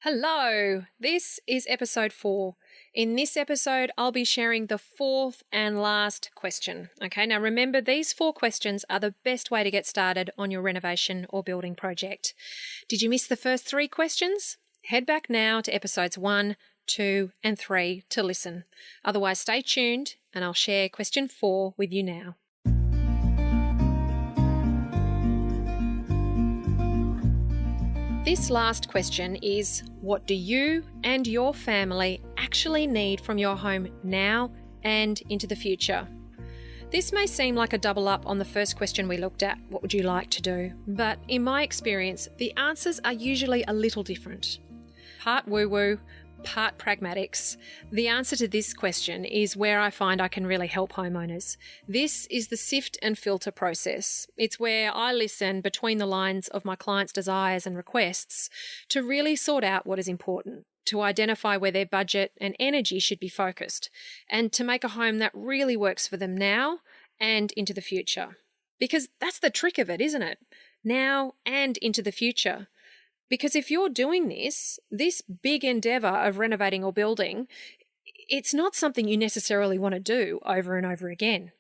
Hello, this is episode 4. In this episode, I'll be sharing the fourth and last question. Okay, now remember, these 4 questions are the best way to get started on your renovation or building project. Did you miss the first 3 questions? Head back now to episodes 1, 2, and 3 to listen. Otherwise, stay tuned and I'll share question 4 with you now. This last question is, what do you and your family actually need from your home now and into the future? This may seem like a double up on the first question we looked at, what would you like to do? But in my experience, the answers are usually a little different. Part woo-woo, part pragmatics. The answer to this question is where I find I can really help homeowners. This is the sift and filter process. It's where I listen between the lines of my clients' desires and requests to really sort out what is important, to identify where their budget and energy should be focused, and to make a home that really works for them now and into the future. Because that's the trick of it, isn't it? Now and into the future. Because if you're doing this big endeavour of renovating or building, it's not something you necessarily want to do over and over again.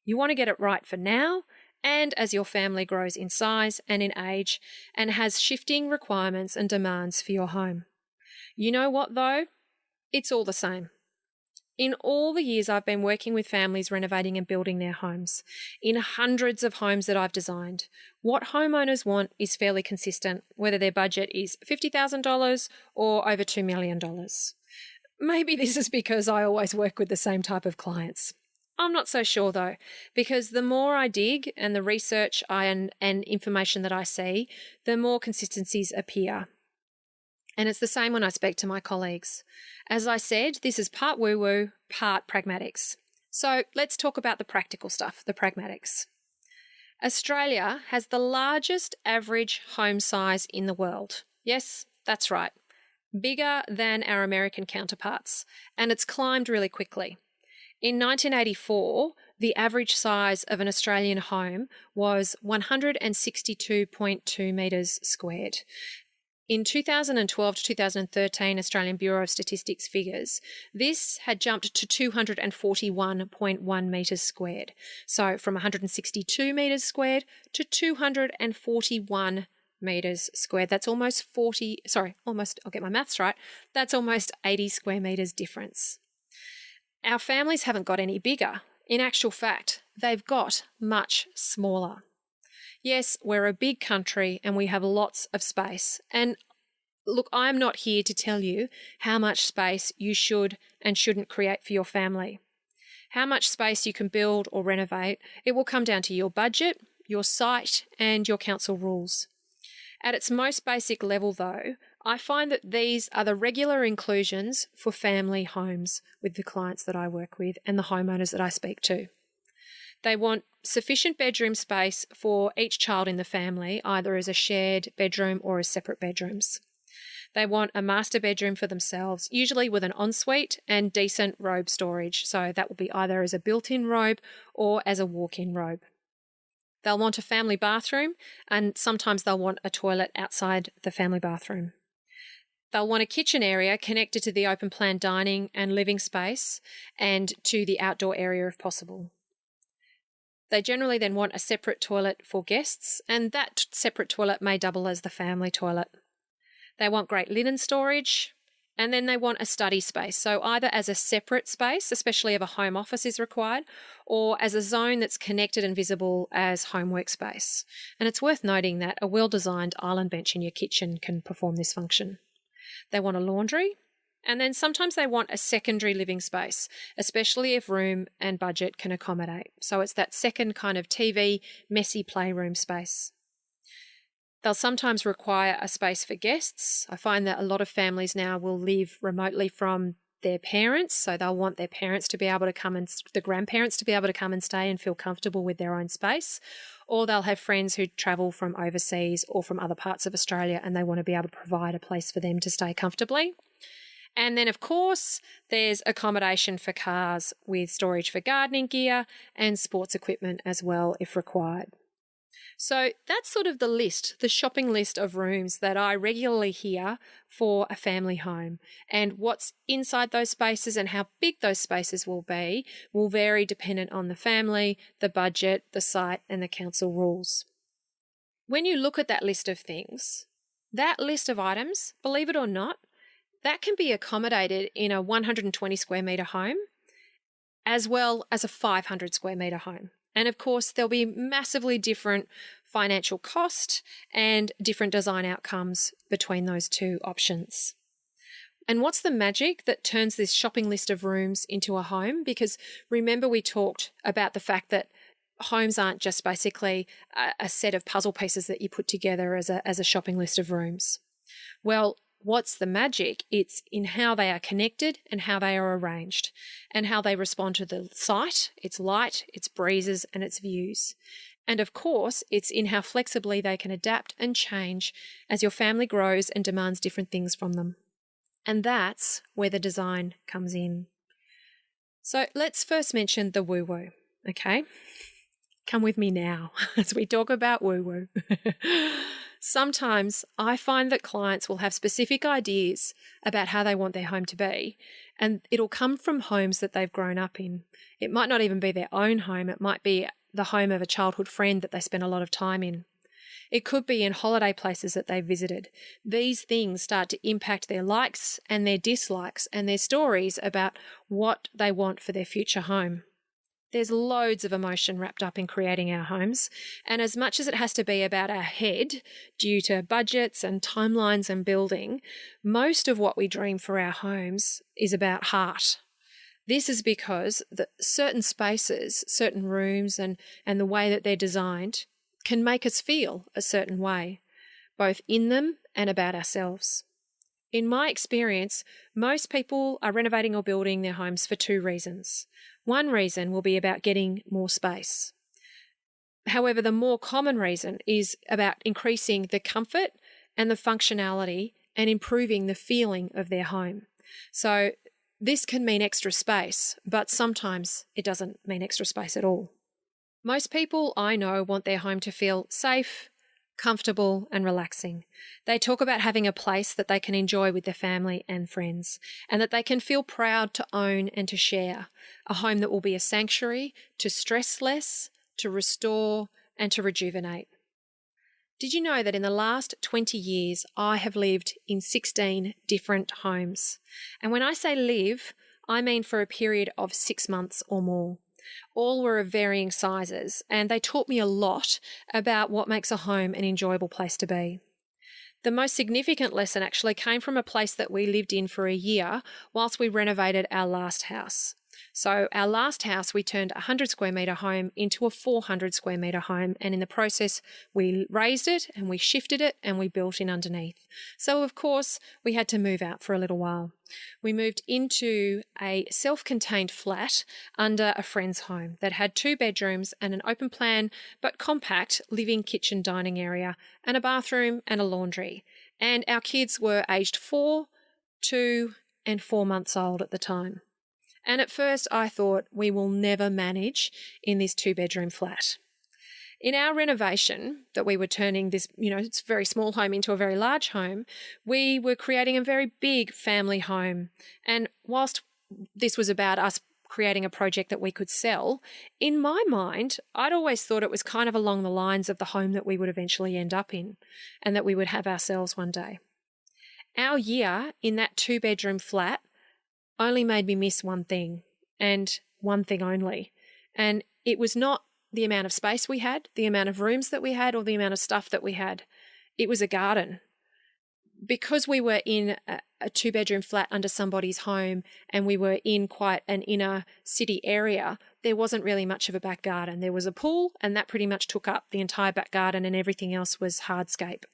You want to get it right for now and as your family grows in size and in age and has shifting requirements and demands for your home. You know what though? It's all the same. In all the years I've been working with families renovating and building their homes, in hundreds of homes that I've designed, what homeowners want is fairly consistent, whether their budget is $50,000 or over $2 million. Maybe this is because I always work with the same type of clients. I'm not so sure though, because the more I dig and the research and information that I see, the more consistencies appear. And it's the same when I speak to my colleagues. As I said, this is part woo-woo, part pragmatics. So let's talk about the practical stuff, the pragmatics. Australia has the largest average home size in the world. Yes, that's right. Bigger than our American counterparts. And it's climbed really quickly. In 1984, the average size of an Australian home was 162.2 metres squared. In 2012 to 2013 Australian Bureau of Statistics figures, this had jumped to 241.1 metres squared. So from 162 metres squared to 241 metres squared. That's almost I'll get my maths right. That's almost 80 square metres difference. Our families haven't got any bigger. In actual fact, they've got much smaller. Yes, we're a big country and we have lots of space. And look, I'm not here to tell you how much space you should and shouldn't create for your family. How much space you can build or renovate, it will come down to your budget, your site, and your council rules. At its most basic level, though, I find that these are the regular inclusions for family homes with the clients that I work with and the homeowners that I speak to. They want sufficient bedroom space for each child in the family, either as a shared bedroom or as separate bedrooms. They want a master bedroom for themselves, usually with an ensuite and decent robe storage. So that will be either as a built-in robe or as a walk-in robe. They'll want a family bathroom, and sometimes they'll want a toilet outside the family bathroom. They'll want a kitchen area connected to the open plan dining and living space and to the outdoor area if possible. They generally then want a separate toilet for guests, and that separate toilet may double as the family toilet. They want great linen storage, and then they want a study space, so either as a separate space, especially if a home office is required, or as a zone that's connected and visible as home workspace. And it's worth noting that a well-designed island bench in your kitchen can perform this function. They want a laundry, and then sometimes they want a secondary living space, especially if room and budget can accommodate. So it's that second kind of TV, messy playroom space. They'll sometimes require a space for guests. I find that a lot of families now will live remotely from their parents, so they'll want their parents to be able to come and the grandparents to be able to come and stay and feel comfortable with their own space. Or they'll have friends who travel from overseas or from other parts of Australia and they want to be able to provide a place for them to stay comfortably. And then, of course, there's accommodation for cars with storage for gardening gear and sports equipment as well if required. So that's sort of the list, the shopping list of rooms that I regularly hear for a family home. And what's inside those spaces and how big those spaces will be will vary dependent on the family, the budget, the site, and the council rules. When you look at that list of things, that list of items, believe it or not, that can be accommodated in a 120 square metre home as well as a 500 square metre home. And of course, there'll be massively different financial cost and different design outcomes between those two options. And what's the magic that turns this shopping list of rooms into a home? Because remember, we talked about the fact that homes aren't just basically a set of puzzle pieces that you put together as a shopping list of rooms. Well, what's the magic? It's in how they are connected and how they are arranged and how they respond to the site, its light, its breezes, and its views. And of course, it's in how flexibly they can adapt and change as your family grows and demands different things from them. And that's where the design comes in. So let's first mention the woo-woo, okay? Come with me now as we talk about woo-woo. Sometimes I find that clients will have specific ideas about how they want their home to be, and it'll come from homes that they've grown up in. It might not even be their own home. It might be the home of a childhood friend that they spend a lot of time in. It could be in holiday places that they've visited. These things start to impact their likes and their dislikes and their stories about what they want for their future home. There's loads of emotion wrapped up in creating our homes, and as much as it has to be about our head due to budgets and timelines and building, most of what we dream for our homes is about heart. This is because certain spaces, certain rooms, and the way that they're designed can make us feel a certain way, both in them and about ourselves. In my experience, most people are renovating or building their homes for two reasons. One reason will be about getting more space. However, the more common reason is about increasing the comfort and the functionality and improving the feeling of their home. So this can mean extra space, but sometimes it doesn't mean extra space at all. Most people I know want their home to feel safe, comfortable, and relaxing. They talk about having a place that they can enjoy with their family and friends, and that they can feel proud to own and to share. A home that will be a sanctuary to stress less, to restore, and to rejuvenate. Did you know that in the last 20 years, I have lived in 16 different homes? And when I say live, I mean for a period of 6 months or more. All were of varying sizes, and they taught me a lot about what makes a home an enjoyable place to be. The most significant lesson actually came from a place that we lived in for a year whilst we renovated our last house. So our last house, we turned a 100 square metre home into a 400 square metre home, and in the process we raised it and we shifted it and we built in underneath. So of course we had to move out for a little while. We moved into a self-contained flat under a friend's home that had 2 bedrooms and an open plan but compact living kitchen dining area and a bathroom and a laundry. And our kids were aged 4, 2 and 4 months old at the time. And at first I thought, we will never manage in this 2-bedroom flat. In our renovation that we were turning this, it's a very small home into a very large home, we were creating a very big family home. And whilst this was about us creating a project that we could sell, in my mind, I'd always thought it was kind of along the lines of the home that we would eventually end up in and that we would have ourselves one day. Our year in that 2-bedroom flat only made me miss one thing, and one thing only. And it was not the amount of space we had, the amount of rooms that we had, or the amount of stuff that we had. It was a garden. Because we were in a 2-bedroom flat under somebody's home and we were in quite an inner city area, there wasn't really much of a back garden. There was a pool, and that pretty much took up the entire back garden, and everything else was hardscape.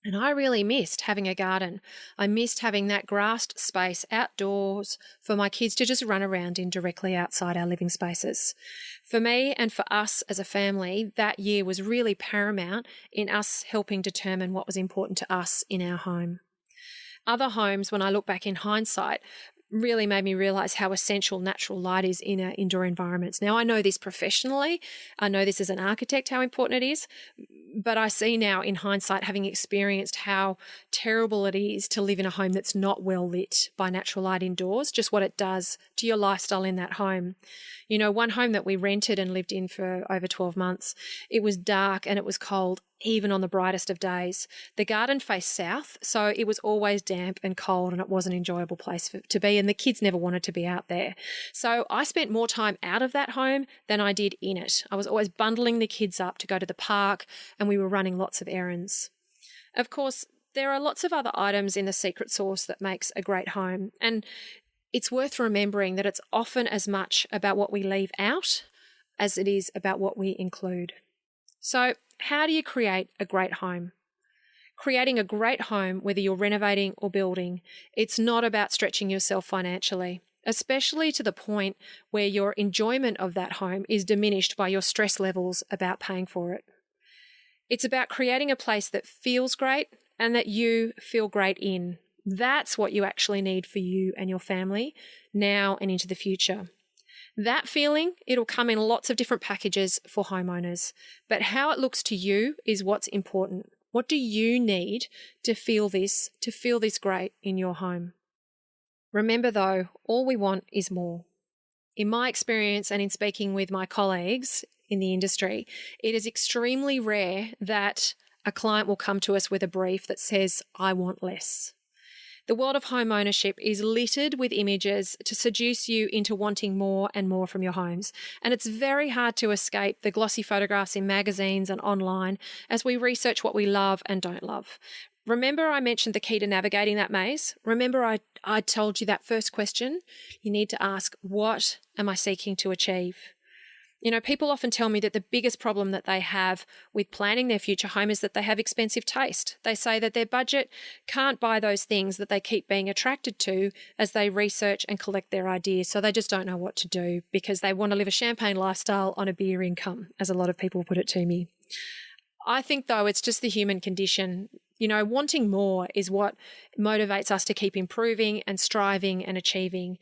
And I really missed having a garden. I missed having that grassed space outdoors for my kids to just run around in directly outside our living spaces. For me and for us as a family, that year was really paramount in us helping determine what was important to us in our home. Other homes, when I look back in hindsight, really made me realize how essential natural light is in our indoor environments. Now, I know this professionally. I know this as an architect, how important it is. But I see now in hindsight, having experienced how terrible it is to live in a home that's not well lit by natural light indoors, just what it does to your lifestyle in that home. You know, one home that we rented and lived in for over 12 months, it was dark and it was cold, even on the brightest of days. The garden faced south, so it was always damp and cold, and it was an enjoyable place to be, and the kids never wanted to be out there. So I spent more time out of that home than I did in it. I was always bundling the kids up to go to the park, and we were running lots of errands. Of course, there are lots of other items in the secret sauce that makes a great home, and it's worth remembering that it's often as much about what we leave out as it is about what we include. So, how do you create a great home? Creating a great home, whether you're renovating or building, it's not about stretching yourself financially, especially to the point where your enjoyment of that home is diminished by your stress levels about paying for it. It's about creating a place that feels great and that you feel great in. That's what you actually need for you and your family now and into the future. That feeling, it'll come in lots of different packages for homeowners, but how it looks to you is what's important. What do you need to feel this great in your home? Remember though, all we want is more. In my experience and in speaking with my colleagues in the industry, it is extremely rare that a client will come to us with a brief that says, I want less. The world of home ownership is littered with images to seduce you into wanting more and more from your homes. And it's very hard to escape the glossy photographs in magazines and online as we research what we love and don't love. Remember I mentioned the key to navigating that maze? Remember I told you that first question? You need to ask, what am I seeking to achieve? You know, people often tell me that the biggest problem that they have with planning their future home is that they have expensive taste. They say that their budget can't buy those things that they keep being attracted to as they research and collect their ideas. So they just don't know what to do because they want to live a champagne lifestyle on a beer income, as a lot of people put it to me. I think, though, it's just the human condition. You know, wanting more is what motivates us to keep improving and striving and achieving.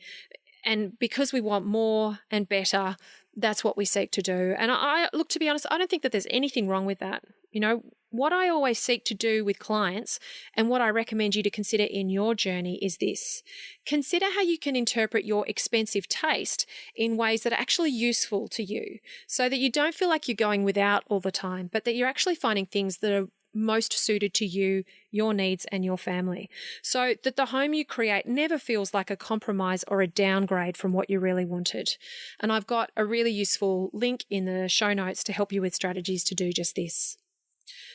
And because we want more and better, that's what we seek to do. And look, to be honest, I don't think that there's anything wrong with that. You know, what I always seek to do with clients and what I recommend you to consider in your journey is this. Consider how you can interpret your expensive taste in ways that are actually useful to you so that you don't feel like you're going without all the time, but that you're actually finding things that are most suited to you, your needs, and your family, so that the home you create never feels like a compromise or a downgrade from what you really wanted. And I've got a really useful link in the show notes to help you with strategies to do just this.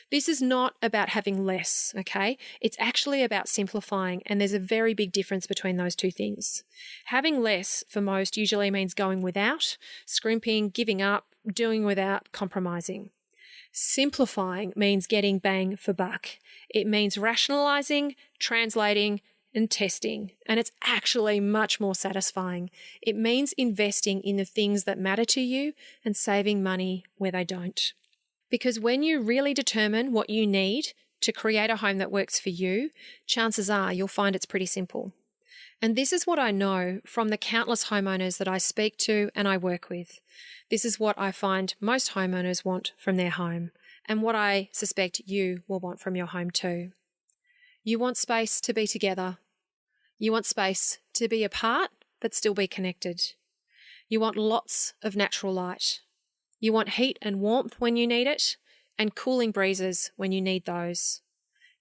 This is not about having less, okay? It's actually about simplifying, and there's a very big difference between those two things. Having less for most usually means going without, scrimping, giving up, doing without, compromising. Simplifying means getting bang for buck. It means rationalizing, translating, and testing, and it's actually much more satisfying. It means investing in the things that matter to you and saving money where they don't. Because when you really determine what you need to create a home that works for you, chances are you'll find it's pretty simple. And this is what I know from the countless homeowners that I speak to and I work with. This is what I find most homeowners want from their home, and what I suspect you will want from your home too. You want space to be together. You want space to be apart, but still be connected. You want lots of natural light. You want heat and warmth when you need it, and cooling breezes when you need those.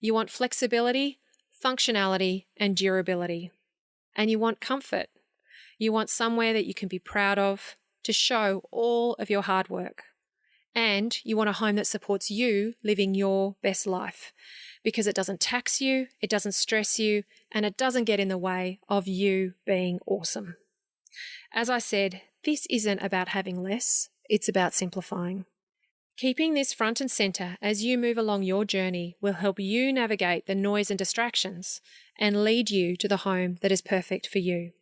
You want flexibility, functionality, and durability. And you want comfort. You want somewhere that you can be proud of, to show all of your hard work. And you want a home that supports you living your best life, because it doesn't tax you, it doesn't stress you, and it doesn't get in the way of you being awesome. As I said, this isn't about having less, it's about simplifying. Keeping this front and center as you move along your journey will help you navigate the noise and distractions and lead you to the home that is perfect for you.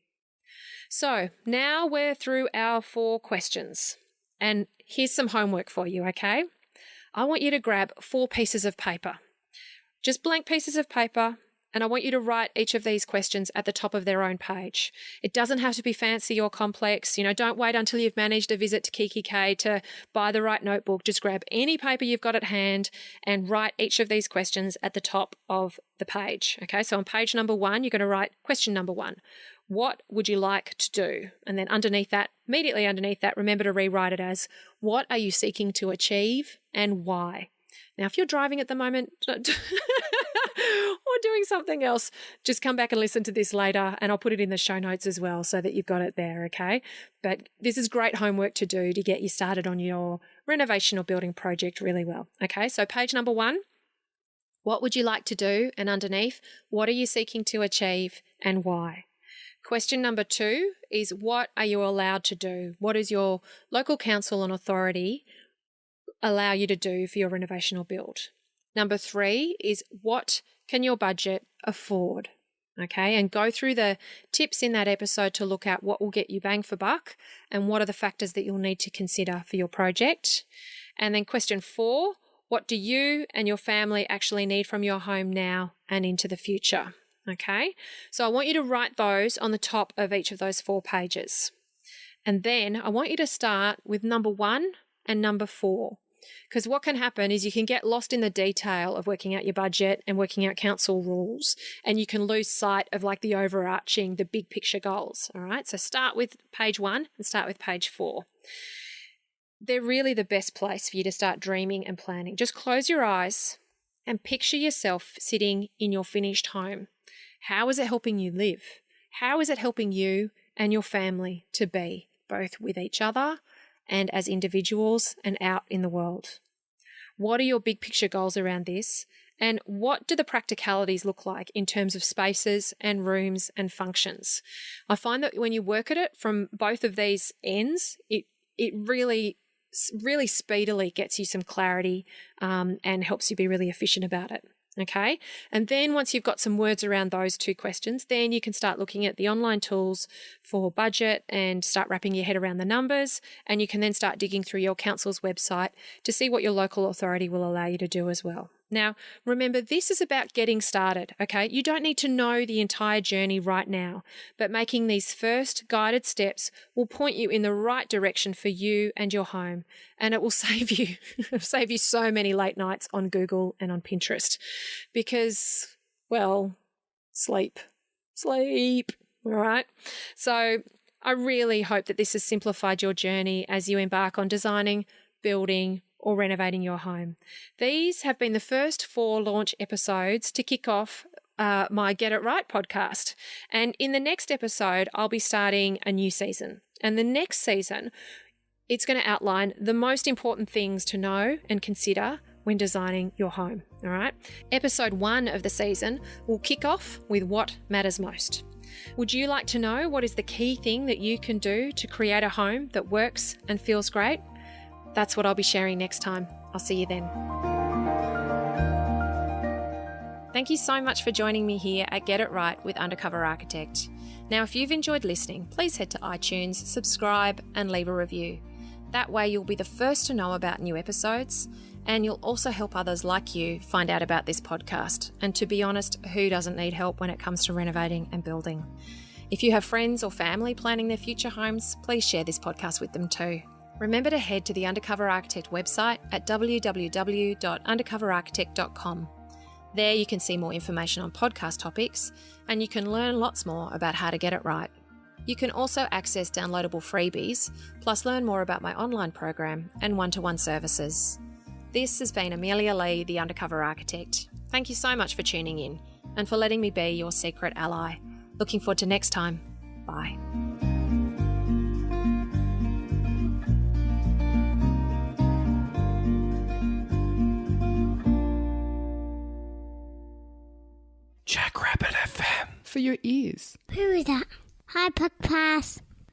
So now we're through our 4 questions, and here's some homework for you, okay? I want you to grab 4 pieces of paper, just blank pieces of paper, And I want you to write each of these questions at the top of their own page. It doesn't have to be fancy or complex. Don't wait until you've managed a visit to Kiki K to buy the right notebook. Just grab any paper you've got at hand and write each of these questions at the top of the page. Okay, so on page number 1, you're going to write question number 1. What would you like to do? And then immediately underneath that, remember to rewrite it as, what are you seeking to achieve and why? Now, if you're driving at the moment or doing something else, just come back and listen to this later, and I'll put it in the show notes as well so that you've got it there, okay? But this is great homework to do to get you started on your renovation or building project really well, okay? So page number 1, what would you like to do? And underneath, what are you seeking to achieve and why? Question number 2 is, what are you allowed to do? What does your local council and authority allow you to do for your renovation or build? Number 3 is, what can your budget afford? Okay, and go through the tips in that episode to look at what will get you bang for buck and what are the factors that you'll need to consider for your project. And then question 4, what do you and your family actually need from your home now and into the future? Okay, so I want you to write those on the top of each of those 4 pages. And then I want you to start with number 1 and number 4. Because what can happen is you can get lost in the detail of working out your budget and working out council rules, and you can lose sight of the overarching, the big picture goals. All right, so start with page 1 and start with page 4. They're really the best place for you to start dreaming and planning. Just close your eyes and picture yourself sitting in your finished home. How is it helping you live? How is it helping you and your family to be, both with each other and as individuals and out in the world? What are your big picture goals around this? And what do the practicalities look like in terms of spaces and rooms and functions? I find that when you work at it from both of these ends, it really speedily gets you some clarity and helps you be really efficient about it. Okay, and then once you've got some words around those 2 questions, then you can start looking at the online tools for budget and start wrapping your head around the numbers, and you can then start digging through your council's website to see what your local authority will allow you to do as well. Now, remember, this is about getting started, okay? You don't need to know the entire journey right now, but making these first guided steps will point you in the right direction for you and your home, and it will save you so many late nights on Google and on Pinterest because, well, sleep, all right? So I really hope that this has simplified your journey as you embark on designing, building, or renovating your home. These have been the first 4 launch episodes to kick off my Get It Right podcast. And in the next episode, I'll be starting a new season. And the next season, it's going to outline the most important things to know and consider when designing your home. All right. Episode 1 of the season will kick off with what matters most. Would you like to know what is the key thing that you can do to create a home that works and feels great? That's what I'll be sharing next time. I'll see you then. Thank you so much for joining me here at Get It Right with Undercover Architect. Now, if you've enjoyed listening, please head to iTunes, subscribe, and leave a review. That way you'll be the first to know about new episodes, and you'll also help others like you find out about this podcast. And to be honest, who doesn't need help when it comes to renovating and building? If you have friends or family planning their future homes, please share this podcast with them too. Remember to head to the Undercover Architect website at www.undercoverarchitect.com. There you can see more information on podcast topics, and you can learn lots more about how to get it right. You can also access downloadable freebies, plus learn more about my online program and one-to-one services. This has been Amelia Lee, the Undercover Architect. Thank you so much for tuning in and for letting me be your secret ally. Looking forward to next time. Bye. Jackrabbit FM. For your ears. Who is that? Hi, Podcast.